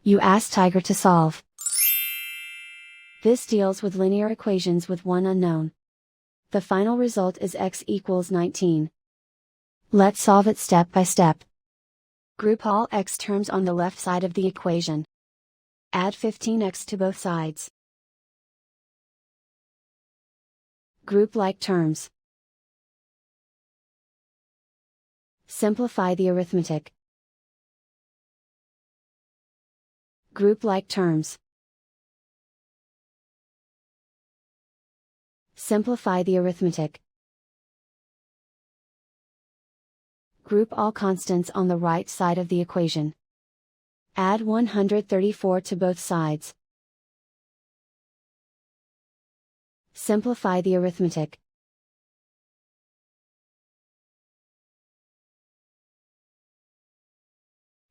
You ask Tiger to solve. This deals with linear equations with one unknown. The final result is x equals 19. Let's solve it step by step. Group all x terms on the left side of the equation. Add 15x to both sides. Group like terms. Simplify the arithmetic. Group like terms. Simplify the arithmetic. Group all constants on the right side of the equation. Add 134 to both sides. Simplify the arithmetic.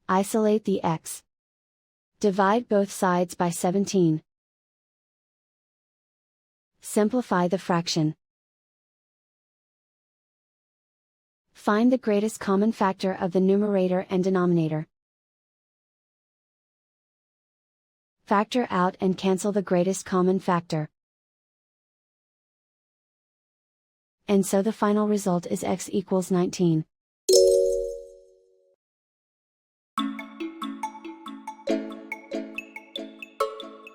Isolate the x. Divide both sides by 17. Simplify the fraction. Find the greatest common factor of the numerator and denominator. Factor out and cancel the greatest common factor. And so the final result is x equals 19.